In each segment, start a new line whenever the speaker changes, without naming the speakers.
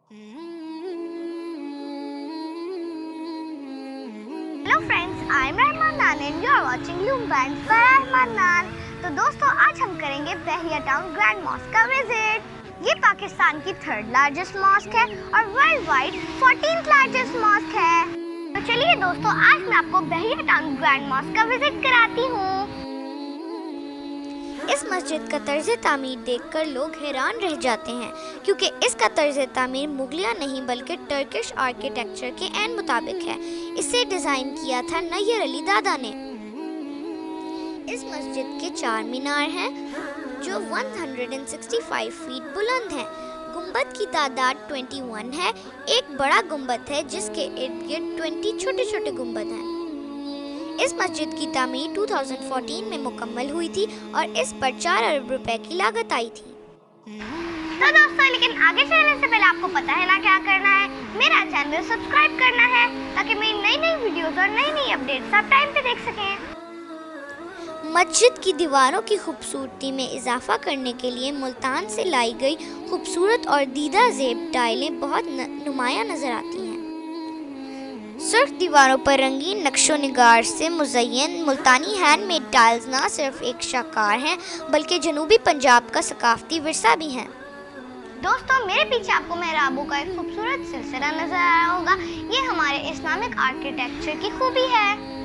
Hello friends, I am Rehman Nan and you are watching loom band by Rehman Nan. तो दोस्तों, आज हम करेंगे बहरिया टाउन ग्रैंड मॉस्क का विजिट। ये पाकिस्तान की थर्ड लार्जेस्ट मॉस्क है और world wide 14th largest mosque है। तो चलिए दोस्तों, आज मैं आपको बहरिया टाउन ग्रैंड मॉस्क का विजिट कराती हूँ। इस मस्जिद का तर्ज तामीर देखकर लोग हैरान रह जाते हैं, क्योंकि इसका तर्ज तामीर मुगलिया नहीं बल्कि टर्किश आर्किटेक्चर के ऐन मुताबिक है। इसे डिज़ाइन किया था नैयर अली दादा ने। इस मस्जिद के 4 मीनार हैं जो 165 फीट बुलंद हैं। गुंबद की तादाद 21 है। एक बड़ा गुंबद है जिसके इर्द गिर्द 20 छोटे छोटे गुंबद हैं। इस मस्जिद की तामीर 2014 में मुकम्मल हुई थी और इस पर 4 अरब रुपए की लागत आई थी। तो दोस्तों, लेकिन आगे चलने से पहले आपको पता है ना क्या करना है। मेरा चैनल सब्सक्राइब करना है ताकि मेरी नई नई वीडियोस और नई नई अपडेट्स आप टाइम पे देख सकें। मस्जिद की दीवारों की खूबसूरती में इजाफा करने के लिए मुल्तान से लाई गई खूबसूरत और दीदा ज़ेब टाइलें बहुत नुमायां नजर आती हैं। सुर्ख दीवारों पर रंगीन नक्शो निगार से मुज़य्यन मुल्तानी हैंडमेड टाइल्स न सिर्फ एक शाहकार हैं बल्कि जनूबी पंजाब का सकाफती विरसा भी हैं। दोस्तों, मेरे पीछे आपको मेहराबों का एक खूबसूरत सिलसिला नजर आ रहा होगा। ये हमारे इस्लामिक आर्किटेक्चर की खूबी है।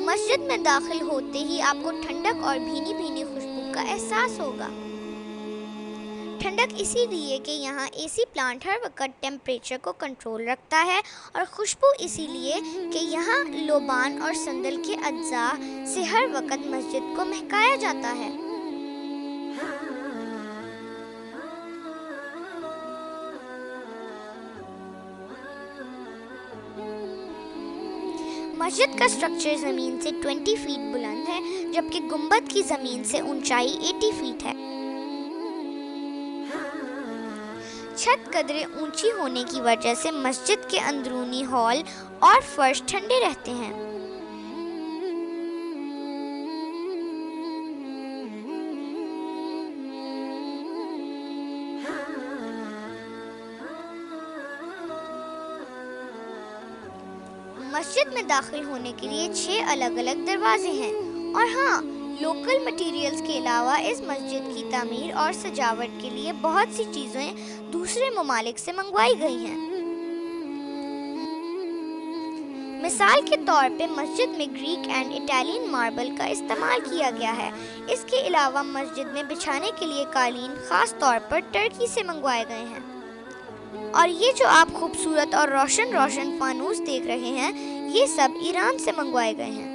मस्जिद में दाखिल होते ही आपको ठंडक और भीनी भीनी खुशबू का एहसास होगा। ठंडक इसीलिए कि यहाँ एसी प्लांट हर वक्त टेम्परेचर को कंट्रोल रखता है, और खुशबू इसीलिए कि यहाँ लोबान और संदल के अज्जा से हर वक्त मस्जिद को महकाया जाता है। मस्जिद का स्ट्रक्चर ज़मीन से 20 फीट बुलंद है, जबकि गुंबद की ज़मीन से ऊंचाई 80 फीट है। छत कदरे ऊंची होने की वजह से मस्जिद के अंदरूनी हॉल और फर्श ठंडे रहते हैं। मस्जिद में दाखिल होने के लिए 6 अलग अलग दरवाजे हैं। और हाँ, लोकल मटेरियल्स के अलावा इस मस्जिद की तामीर और सजावट के लिए बहुत सी चीज़ें दूसरे ममालिक से मंगवाई गई हैं। मिसाल के तौर पे मस्जिद में ग्रीक एंड इटालियन मार्बल का इस्तेमाल किया गया है। इसके अलावा मस्जिद में बिछाने के लिए कालीन खास तौर पर टर्की से मंगवाए गए हैं। और ये जो आप खूबसूरत और रोशन रोशन फानूस देख रहे हैं, ये सब ईरान से मंगवाए गए हैं।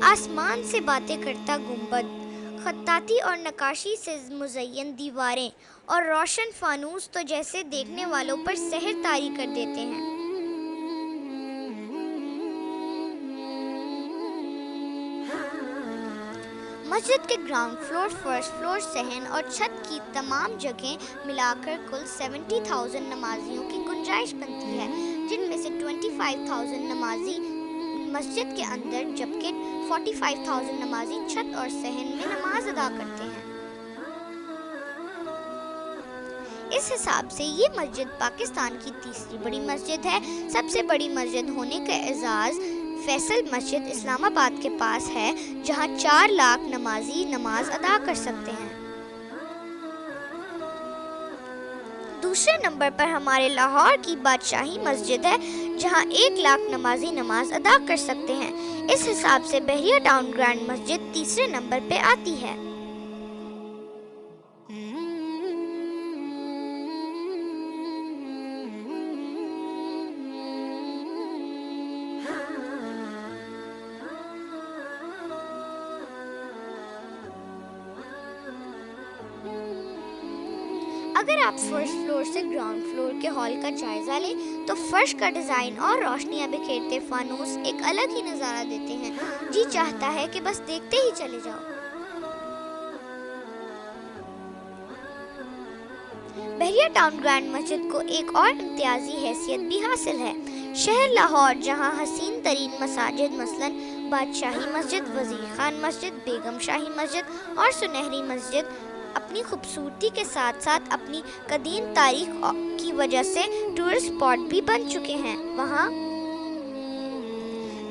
आसमान से बातें करता गुंबद, खत्ताती और नक्काशी से मुज़य्यन दीवारें और रोशन फानूस तो जैसे देखने वालों पर सहर तारी कर देते हैं। मस्जिद के ग्राउंड फ्लोर, फर्स्ट फ्लोर, सहन और छत की तमाम जगह मिलाकर कुल 70,000 नमाजियों की गुंजाइश बनती है, जिनमें से 25,000 नमाजी मस्जिद के अंदर जबकि 45,000 नमाजी छत और सहन में नमाज अदा करते हैं। इस हिसाब से ये मस्जिद पाकिस्तान की तीसरी बड़ी मस्जिद है। सबसे बड़ी मस्जिद होने का एजाज़ फैसल मस्जिद इस्लामाबाद के पास है, जहां 4 लाख नमाजी नमाज अदा कर सकते हैं। दूसरे नंबर पर हमारे लाहौर की बादशाही मस्जिद है, जहां 1 लाख नमाजी नमाज अदा कर सकते हैं। इस हिसाब से बहरिया टाउन ग्रैंड मस्जिद तीसरे नंबर पे आती है। اگر آپ فرسٹ فلور سے گراؤنڈ فلور کے ہال کا جائزہ لیں تو فرش کا ڈیزائن اور روشنیاں بکھیرتے فانوس ایک الگ ہی نظارہ دیتے ہیں، جی چاہتا ہے کہ بس دیکھتے ہی چلے جاؤ۔ بحریہ ٹاؤن گرینڈ مسجد کو ایک اور امتیازی حیثیت بھی حاصل ہے۔ شہر لاہور جہاں حسین ترین مساجد مثلاً بادشاہی مسجد، وزیر خان مسجد، بیگم شاہی مسجد اور سنہری مسجد اپنی خوبصورتی کے ساتھ ساتھ اپنی قدیم تاریخ کی وجہ سے ٹورسٹ اسپاٹ بھی بن چکے ہیں، وہاں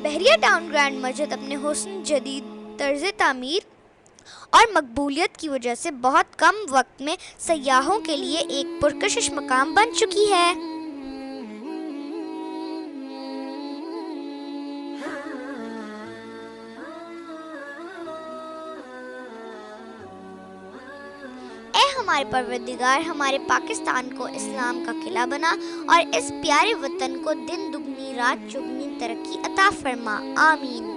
بحریہ ٹاؤن گرینڈ مسجد اپنے حسن، جدید طرز تعمیر اور مقبولیت کی وجہ سے بہت کم وقت میں سیاحوں کے لیے ایک پرکشش مقام بن چکی ہے۔ اے ہمارے پروردگار، ہمارے پاکستان کو اسلام کا قلعہ بنا اور اس پیارے وطن کو دن دگنی رات چگنی ترقی عطا فرما، آمین۔